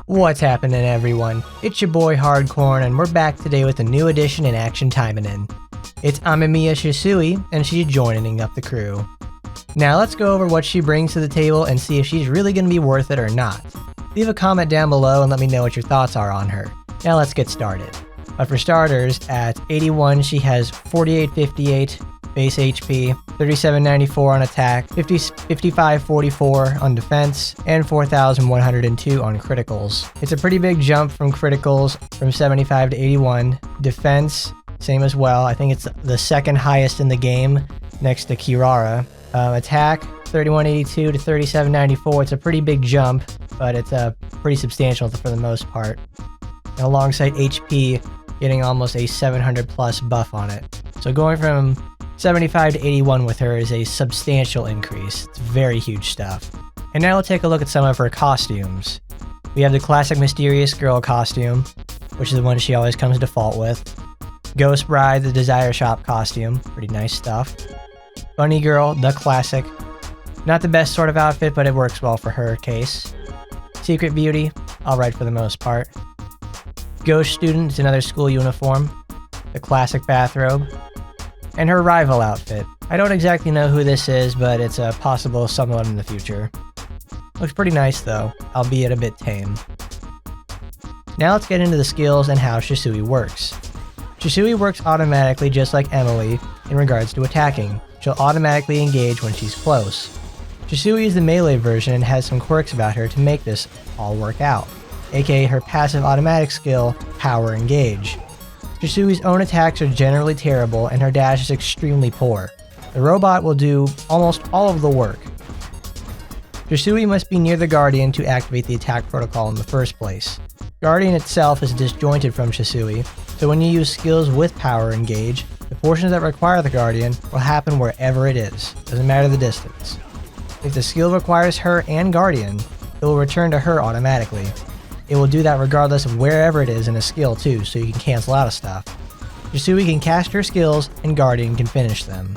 What's happening, everyone? It's your boy Hardcorn, and we're back today with a new addition in Action Taimanin. It's Amamiya Shisui, and she's joining up the crew. Now let's go over what she brings to the table and see if she's really going to be worth it or not. Leave a comment down below and let me know what your thoughts are on her. Now let's get started. But for starters, at 81 she has 4858 base HP, 3794 on attack, 5544 on defense, and 4102 on criticals. It's a pretty big jump from criticals from 75 to 81. Defense, same as well. I think it's the second highest in the game next to Kirara. Attack, 3182 to 3794. It's a pretty big jump, but it's pretty substantial for the most part. And alongside HP, getting almost a 700 plus buff on it. So going from 75 to 81 with her is a substantial increase. It's very huge stuff. And now we'll take a look at some of her costumes. We have the classic Mysterious Girl costume, which is the one she always comes default with. Ghost Bride, the Desire Shop costume. Pretty nice stuff. Bunny Girl, the classic. Not the best sort of outfit, but it works well for her case. Secret Beauty, alright for the most part. Ghost Student is another school uniform. The classic bathrobe. And her rival outfit. I don't exactly know who this is, but it's a possible someone in the future. Looks pretty nice though, albeit a bit tame. Now let's get into the skills and how Shisui works. Shisui works automatically just like Emily in regards to attacking. She'll automatically engage when she's close. Shisui is the melee version and has some quirks about her to make this all work out, aka her passive automatic skill, Power Engage. Shisui's own attacks are generally terrible and her dash is extremely poor. The robot will do almost all of the work. Shisui must be near the Guardian to activate the attack protocol in the first place. Guardian itself is disjointed from Shisui, so when you use skills with Power Engage, the portions that require the Guardian will happen wherever it is, doesn't matter the distance. If the skill requires her and Guardian, it will return to her automatically. It will do that regardless of wherever it is in a skill too, so you can cancel out of stuff. Shisui can cast her skills, and Guardian can finish them.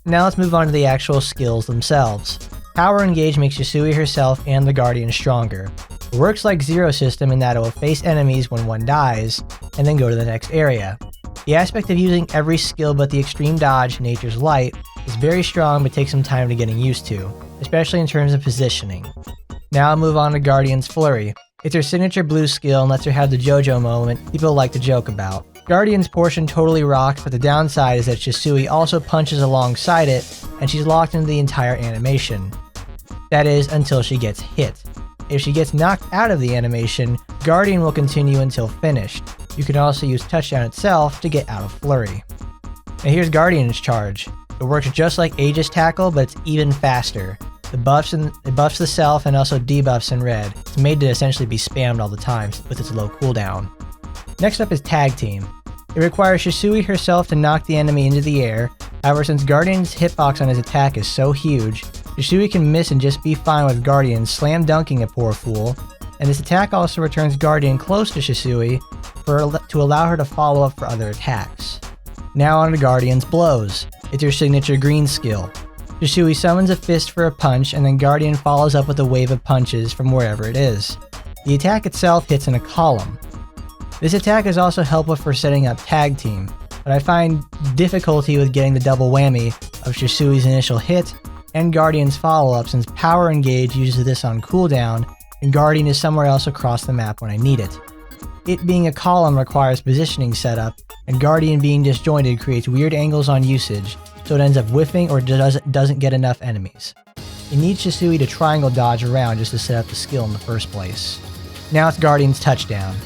Now let's move on to the actual skills themselves. Power Engage makes Shisui herself and the Guardian stronger. It works like Zero System in that it will face enemies when one dies, and then go to the next area. The aspect of using every skill but the extreme dodge, Nature's Light, is very strong but takes some time to getting used to, especially in terms of positioning. Now I'll move on to Guardian's Flurry. It's her signature blue skill and lets her have the JoJo moment people like to joke about. Guardian's portion totally rocks, but the downside is that Shisui also punches alongside it, and she's locked into the entire animation. That is, until she gets hit. If she gets knocked out of the animation, Guardian will continue until finished. You can also use Touchdown itself to get out of Flurry. Now here's Guardian's charge. It works just like Aegis Tackle, but it's even faster. It buffs the self and also debuffs in red. It's made to essentially be spammed all the time with its low cooldown. Next up is Tag Team. It requires Shisui herself to knock the enemy into the air. However, since Guardian's hitbox on his attack is so huge, Shisui can miss and just be fine with Guardian slam dunking a poor fool, and this attack also returns Guardian close to Shisui to allow her to follow up for other attacks. Now on to Guardian's Blows. It's her signature green skill. Shisui summons a fist for a punch, and then Guardian follows up with a wave of punches from wherever it is. The attack itself hits in a column. This attack is also helpful for setting up Tag Team, but I find difficulty with getting the double whammy of Shisui's initial hit and Guardian's follow-up, since Power Engage uses this on cooldown, and Guardian is somewhere else across the map when I need it. It being a column requires positioning setup, and Guardian being disjointed creates weird angles on usage, so it ends up whiffing or doesn't get enough enemies. It needs Shisui to triangle dodge around just to set up the skill in the first place. Now it's Guardian's Touchdown.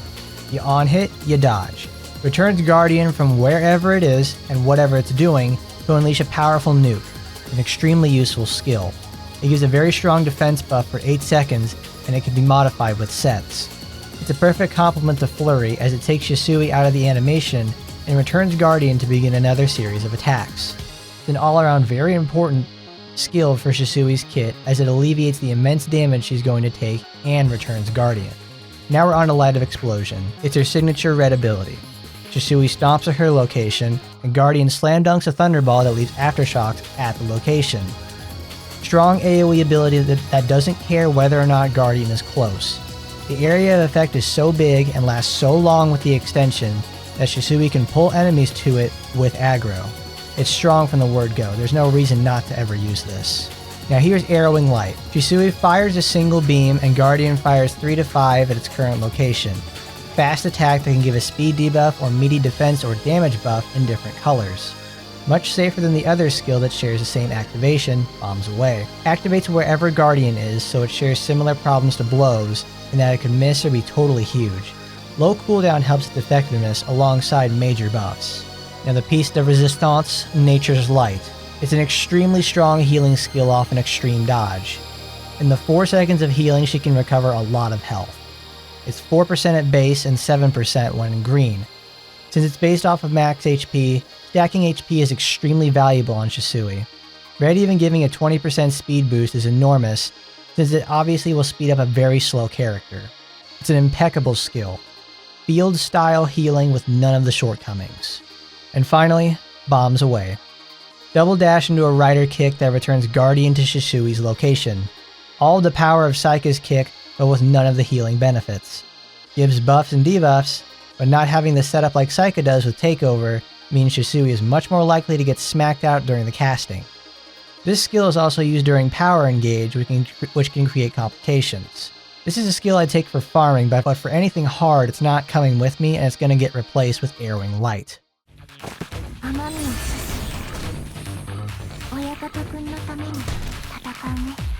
You on hit, you dodge. Returns Guardian from wherever it is and whatever it's doing to unleash a powerful nuke, an extremely useful skill. It gives a very strong defense buff for 8 seconds, and it can be modified with sets. It's a perfect complement to Flurry as it takes Shisui out of the animation and returns Guardian to begin another series of attacks. It's an all-around very important skill for Shisui's kit as it alleviates the immense damage she's going to take and returns Guardian. Now we're on to Light of Explosion. It's her signature red ability. Shisui stomps at her location, and Guardian slam dunks a Thunderball that leaves aftershocks at the location. Strong AoE ability that doesn't care whether or not Guardian is close. The area of effect is so big and lasts so long with the extension that Shisui can pull enemies to it with aggro. It's strong from the word go, there's no reason not to ever use this. Now here's Arrowing Light. Shisui fires a single beam and Guardian fires 3 to 5 at its current location. Fast attack that can give a speed debuff or meaty defense or damage buff in different colors. Much safer than the other skill that shares the same activation, Bombs Away. Activates wherever Guardian is, so it shares similar problems to Blows, in that it can miss or be totally huge. Low cooldown helps its effectiveness alongside major buffs. Now the piece de resistance, Nature's Light. It's an extremely strong healing skill off an extreme dodge. In the 4 seconds of healing, she can recover a lot of health. It's 4% at base and 7% when in green. Since it's based off of max HP, stacking HP is extremely valuable on Shisui. Red even giving a 20% speed boost is enormous, since it obviously will speed up a very slow character. It's an impeccable skill. Field-style healing with none of the shortcomings. And finally, Bombs Away. Double dash into a rider kick that returns Guardian to Shisui's location. All the power of Saika's kick, but with none of the healing benefits. Gives buffs and debuffs, but not having the setup like Saika does with Takeover means Shisui is much more likely to get smacked out during the casting. This skill is also used during Power Engage, which can create complications. This is a skill I take for farming, but for anything hard, it's not coming with me and it's going to get replaced with Arrowing Light. Amamiya Shisui 親方くんのために戦うね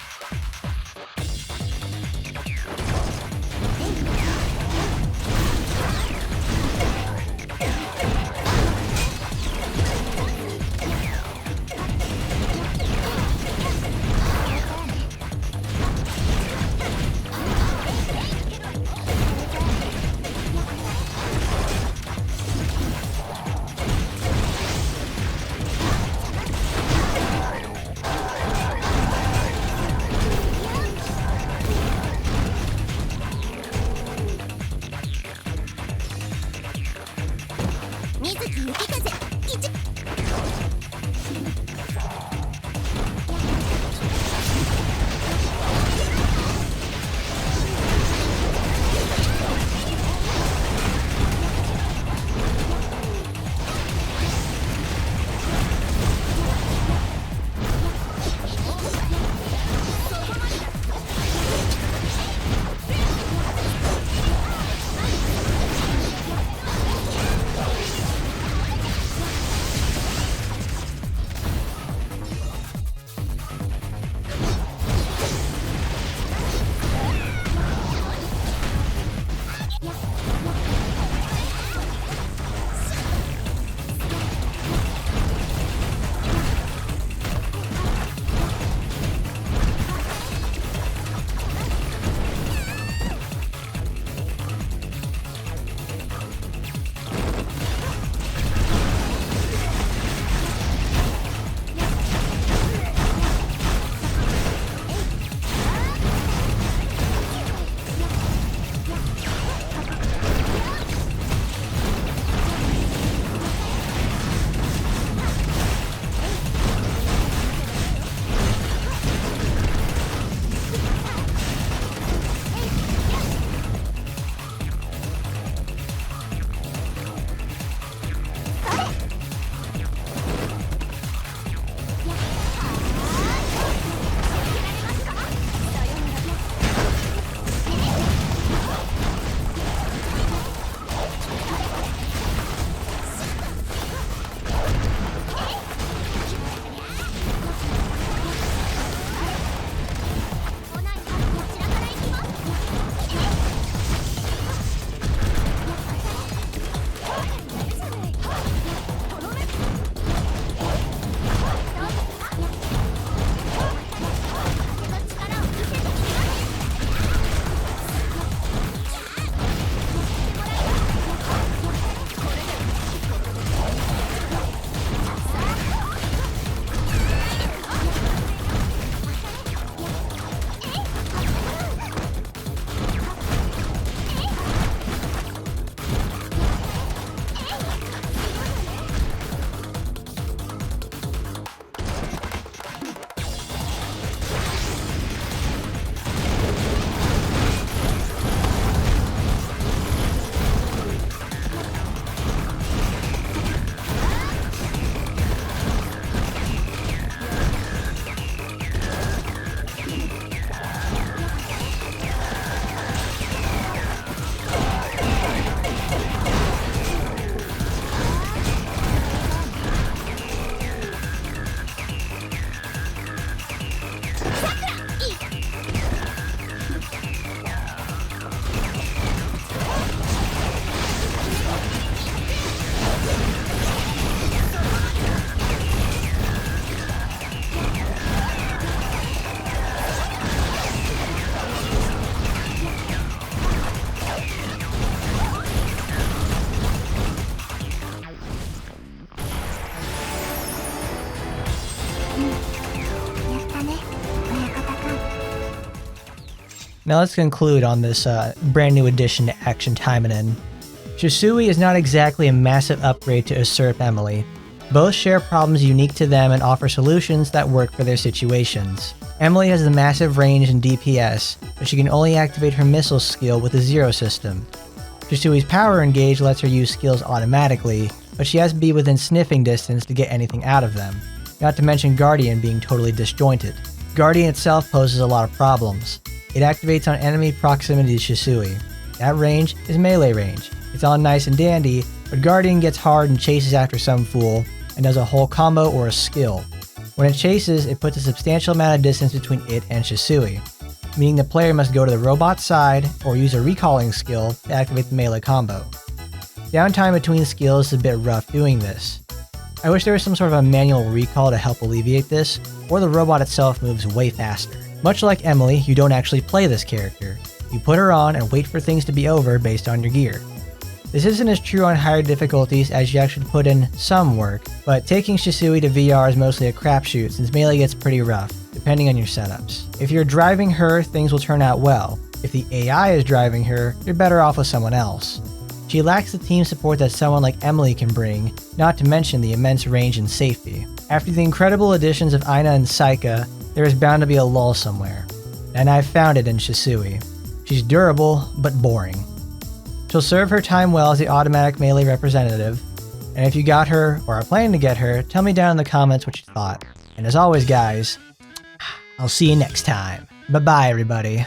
Now let's conclude on this brand new addition to Action Taimanin. Shisui is not exactly a massive upgrade to usurp Emily. Both share problems unique to them and offer solutions that work for their situations. Emily has the massive range and DPS, but she can only activate her missile skill with the Zero system. Shisui's power engage lets her use skills automatically, but she has to be within sniffing distance to get anything out of them, not to mention Guardian being totally disjointed. Guardian itself poses a lot of problems. It activates on enemy proximity to Shisui. That range is melee range. It's all nice and dandy, but Guardian gets hard and chases after some fool, and does a whole combo or a skill. When it chases, it puts a substantial amount of distance between it and Shisui, meaning the player must go to the robot's side or use a recalling skill to activate the melee combo. Downtime between skills is a bit rough doing this. I wish there was some sort of a manual recall to help alleviate this, or the robot itself moves way faster. Much like Emily, you don't actually play this character. You put her on and wait for things to be over based on your gear. This isn't as true on higher difficulties as you actually put in some work, but taking Shisui to VR is mostly a crapshoot since melee gets pretty rough, depending on your setups. If you're driving her, things will turn out well. If the AI is driving her, you're better off with someone else. She lacks the team support that someone like Emily can bring, not to mention the immense range and safety. After the incredible additions of Aina and Saika, there is bound to be a lull somewhere, and I've found it in Shisui. She's durable, but boring. She'll serve her time well as the automatic melee representative, and if you got her, or are planning to get her, tell me down in the comments what you thought. And as always guys, I'll see you next time. Bye bye everybody.